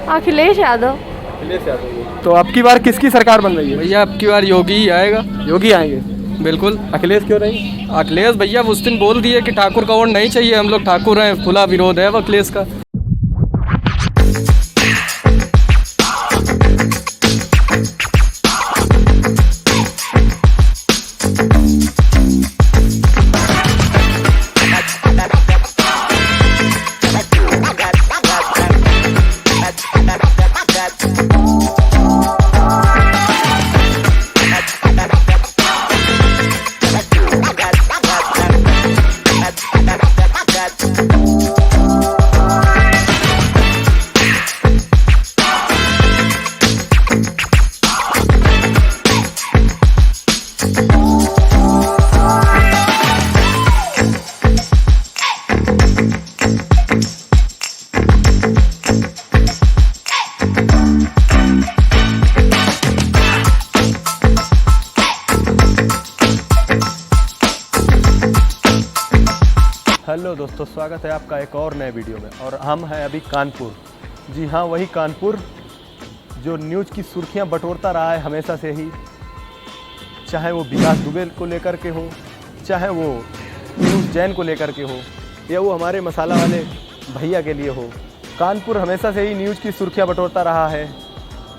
अखिलेश यादव। अखिलेश यादव। तो अब की बार किसकी सरकार बन रही है? भैया अब की बार योगी ही आएगा। योगी आएंगे? बिल्कुल। अखिलेश क्यों नहीं? अखिलेश भैया उस दिन बोल दिए कि ठाकुर का वोट नहीं चाहिए, हम लोग ठाकुर हैं, खुला विरोध है अब अखिलेश का। हेलो दोस्तों, स्वागत है आपका एक और नए वीडियो में। और हम हैं अभी कानपुर। जी हाँ, वही कानपुर जो न्यूज़ की सुर्खियां बटोरता रहा है हमेशा से ही, चाहे वो विकास दुबे को लेकर के हो, चाहे वो पीयूष जैन को लेकर के हो, या वो हमारे मसाला वाले भैया के लिए हो। कानपुर हमेशा से ही न्यूज़ की सुर्खियां बटोरता रहा है।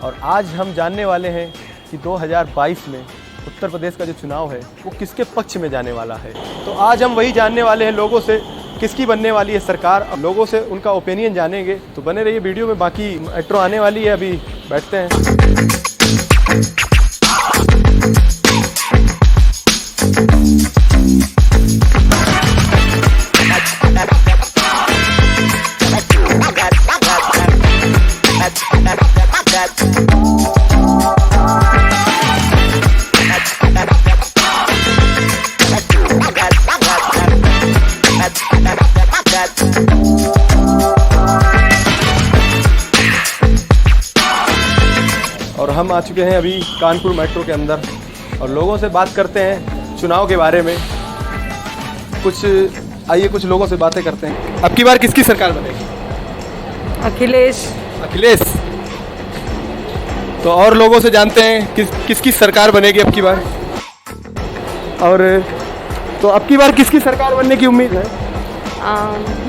और आज हम जानने वाले हैं कि 2022 में उत्तर प्रदेश का जो चुनाव है वो किसके पक्ष में जाने वाला है। तो आज हम वही जानने वाले हैं लोगों से, किसकी बनने वाली है सरकार। अब लोगों से उनका ओपिनियन जानेंगे, तो बने रहिए वीडियो में। बाकी मेट्रो आने वाली है, अभी बैठते हैं। और हम आ चुके हैं अभी कानपुर मेट्रो के अंदर और लोगों से बात करते हैं चुनाव के बारे में। आइए कुछ लोगों से बातें करते हैं। अब की बार किसकी सरकार बनेगी? अखिलेश। अखिलेश। तो और लोगों से जानते हैं किसकी सरकार बनेगी अब की बार। और तो अब की बार किसकी सरकार बनने की उम्मीद है?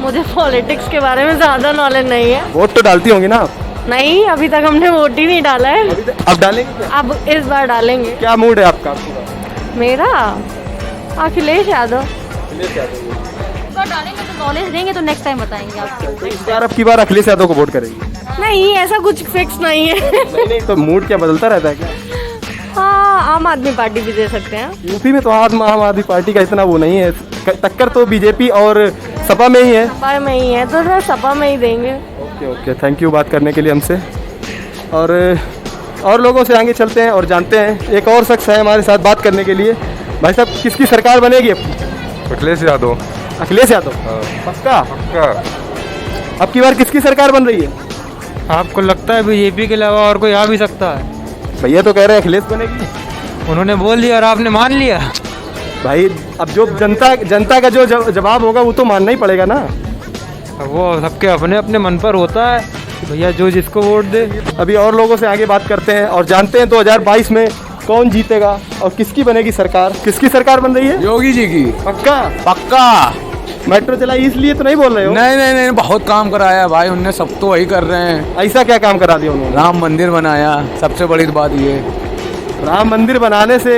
मुझे पॉलिटिक्स के बारे में ज़्यादा नॉलेज नहीं है। वोट तो डालती होंगी ना आप? नहीं, अभी तक हमने वोट ही नहीं डाला है। अब डालेंगे क्या? अब इस बार डालेंगे। क्या मूड है आपका? मेरा अखिलेश यादव। अखिलेश यादव। इस बार डालेंगे तो नॉलेज देंगे, तो नेक्स्ट टाइम बताएंगे आपको। इस बार अब की बार अखिलेश यादव को वोट करेगी? नहीं, ऐसा कुछ फिक्स नहीं है। नहीं, तो मूड क्या बदलता रहता है क्या? हाँ, आम आदमी पार्टी भी दे सकते हैं। यूपी में तो आम आदमी पार्टी का इतना वो नहीं है, टक्कर तो बीजेपी और सपा में ही है। सपा में ही है, तो सपा में ही देंगे। ओके, थैंक यू बात करने के लिए हमसे। और लोगों से आगे चलते हैं और जानते हैं। एक और शख्स है हमारे साथ बात करने के लिए। भाई साहब, किसकी सरकार बनेगी? अखिलेश यादव। अखिलेश यादव? पक्का? अब की बार किसकी सरकार बन रही है? आपको लगता है बीजेपी के अलावा और कोई आ भी सकता है? भैया तो कह रहे हैं अखिलेश बनेगी। उन्होंने बोल दिया और आपने मान लिया। भाई अब जो जनता का जो जवाब होगा वो तो मानना ही पड़ेगा ना। वो सबके अपने अपने मन पर होता है कि भैया जो जिसको वोट दे। अभी और लोगों से आगे बात करते हैं और जानते हैं 2022 में कौन जीतेगा और किसकी बनेगी सरकार। किसकी सरकार बन रही है? योगी जी की। पक्का। मेट्रो चलाई इसलिए तो नहीं बोल रहे हो? नहीं, बहुत काम कराया भाई उनने, सब तो वही कर रहे हैं। ऐसा क्या काम करा दिया उन्होंने? राम मंदिर बनाया, सबसे बड़ी बात ये। राम मंदिर बनाने से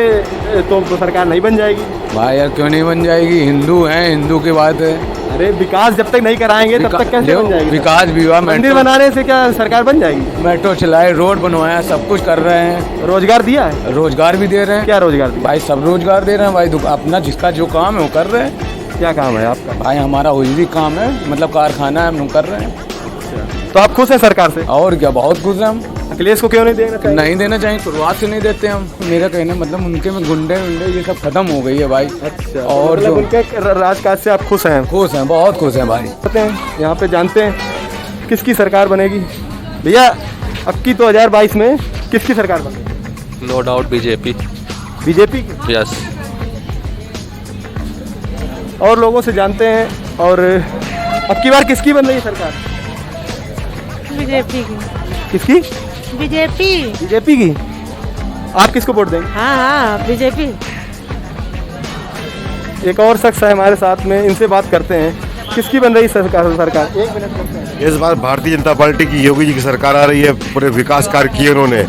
तो सरकार नहीं बन जाएगी भाई। यार क्यों नहीं बन जाएगी? हिंदू हैं, हिंदू की बात है। अरे विकास जब तक नहीं कराएंगे तब तक कैसे बन जाएगी? विकास भी हुआ, मंदिर बनाने से क्या सरकार बन जाएगी? मेट्रो चलाए, रोड बनवाया, सब कुछ कर रहे हैं। रोजगार दिया है? रोजगार भी दे रहे हैं। क्या रोजगार दिया? भाई सब रोजगार दे रहे हैं भाई। अपना जिसका जो काम है वो कर रहे हैं। क्या काम है आपका? भाई हमारा हुजरी काम है, मतलब कारखाना है, हम लोग कर रहे हैं। तो आप खुश हैं सरकार से? और क्या, बहुत खुश हैं हम। अखिलेश को क्यों नहीं देना चाहिए? नहीं देना चाहिए, शुरुआत से नहीं देते हम। मेरा कहना मतलब उनके में गुंडे ये सब खत्म हो गई है भाई। अच्छा, और मतलब जो उनके राजकाज से आप खुश हैं? खुश हैं, बहुत खुश हैं भाई। कहते हैं यहाँ पे जानते हैं किसकी सरकार बनेगी। भैया अब की 2022 में किसकी सरकार बनेगी? No doubt BJP. BJP? Yes. और लोगों से जानते हैं। और अब की बार किसकी बन रही है सरकार? बीजेपी की। किसकी? बीजेपी। बीजेपी की। आप किसको वोट देंगे? हाँ हाँ बीजेपी। एक और शख्स है हमारे साथ में, इनसे बात करते हैं। किसकी बन रही सरकार? एक मिनट रुकते हैं। इस बार भारतीय जनता पार्टी की योगी जी की सरकार आ रही है। पूरे विकास कार्य किए उन्होंने।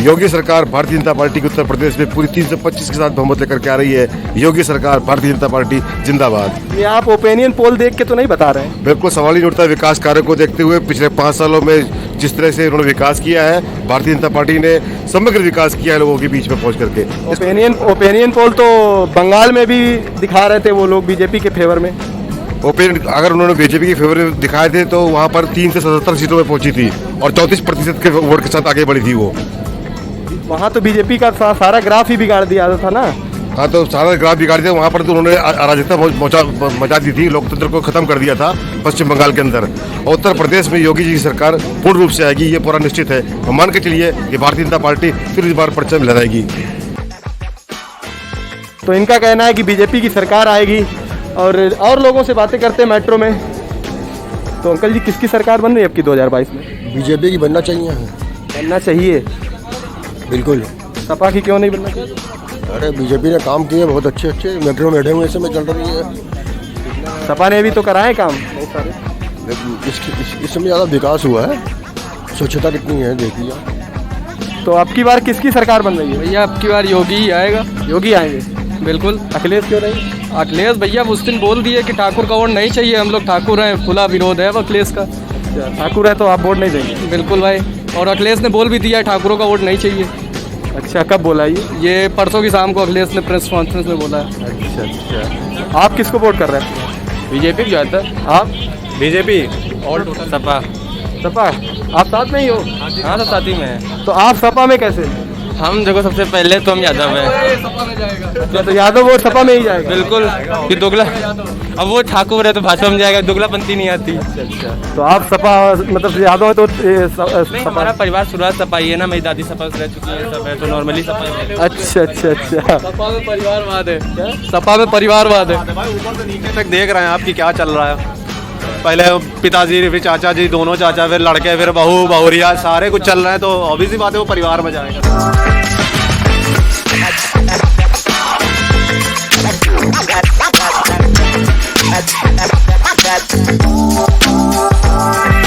योगी सरकार भारतीय जनता पार्टी की उत्तर प्रदेश में पूरी 325 के साथ बहुमत लेकर के आ रही है। योगी सरकार भारतीय जनता पार्टी जिंदाबाद। ये आप ओपिनियन पोल देख के तो नहीं बता रहे हैं? बिल्कुल सवाल ही नहीं उठता। विकास कार्य को देखते हुए पिछले 5 सालों में जिस तरह से उन्होंने विकास किया है, भारतीय जनता पार्टी ने समग्र विकास किया है लोगों के बीच में पहुंच करके। ओपिनियन पोल तो बंगाल में भी दिखा रहे थे वो लोग बीजेपी के फेवर में। ओपिनियन अगर उन्होंने बीजेपी के फेवर में दिखाए थे तो वहां पर 3 से 77 सीटों में पहुंची थी और 34% के वोट के साथ आगे बढ़ी थी वो। वहाँ तो बीजेपी का सारा ग्राफ ही बिगाड़ दिया था ना। हाँ, तो सारा ग्राफ बिगाड़ दिया। वहाँ पर तो उन्होंने अराजकता मचा दी थी, लोकतंत्र को खत्म कर दिया था पश्चिम बंगाल के अंदर। और उत्तर प्रदेश में योगी जी की सरकार पूर्ण रूप से आएगी, ये पूरा निश्चित है। और मान के चलिए कि भारतीय जनता पार्टी फिर इस बार परचम लहराएगी। तो इनका कहना है कि बीजेपी की सरकार आएगी। और लोगों से बातें करते हैं मेट्रो में। तो अंकल जी, किसकी सरकार बन रही है अब की 2022 में? बीजेपी की बनना चाहिए। बनना चाहिए। बिल्कुल। सपा की क्यों नहीं बनना चाहिए? अरे बीजेपी ने काम किए बहुत अच्छे मेट्रो में बैठे हुए समय चल रही है। सपा ने भी तो कराए काम बहुत सारे। इस समय ज़्यादा विकास हुआ है। स्वच्छता कितनी है देख लिया। तो अब की बार किसकी सरकार बन रही है? भैया अब की बार योगी ही आएगा। योगी आएंगे। बिल्कुल। अखिलेश क्यों नहीं? अखिलेश भैया उस दिन बोल दिए कि ठाकुर का वोट नहीं चाहिए, हम लोग ठाकुर हैं, खुला विरोध है अब अखिलेश का। ठाकुर है तो आप वोट नहीं देंगे? बिल्कुल भाई। और अखिलेश ने बोल भी दिया है ठाकुरों का वोट नहीं चाहिए। अच्छा, कब बोला ये परसों की शाम को अखिलेश ने प्रेस कॉन्फ्रेंस में बोला है। अच्छा। आप किसको वोट कर रहे हैं? बीजेपी की ज्यादा। आप? बीजेपी और सपा। सपा। आप साथ में ही हो? हाँ तो साथ ही में है। तो आप सपा में कैसे? हम देखो सबसे पहले तो हम यादव हैं। तो यादव वोट सपा में ही जाएगा? बिल्कुल। कि दोगला, अब वो ठाकुर है तो भाजपा में जाएगा, दोगलापंथी नहीं आती। तो आप सपा मतलब यादव है तो नहीं, सपा? हमारा परिवार शुरुआत सपा ही है ना, मेरी दादी सपा से रह चुकी है, सब है तो नॉर्मली सपा है। अच्छा अच्छा अच्छा। सपा में परिवारवाद है। सपा में परिवारवाद है। भाई ऊपर से नीचे तक देख रहे हैं आपकी क्या चल रहा है। पहले पिताजी, फिर चाचा जी, दोनों चाचा, फिर लड़के, फिर बहू, बहुरिया, सारे कुछ चल रहा है। तो ऑब्वियसली बात है वो परिवार में जाएगा।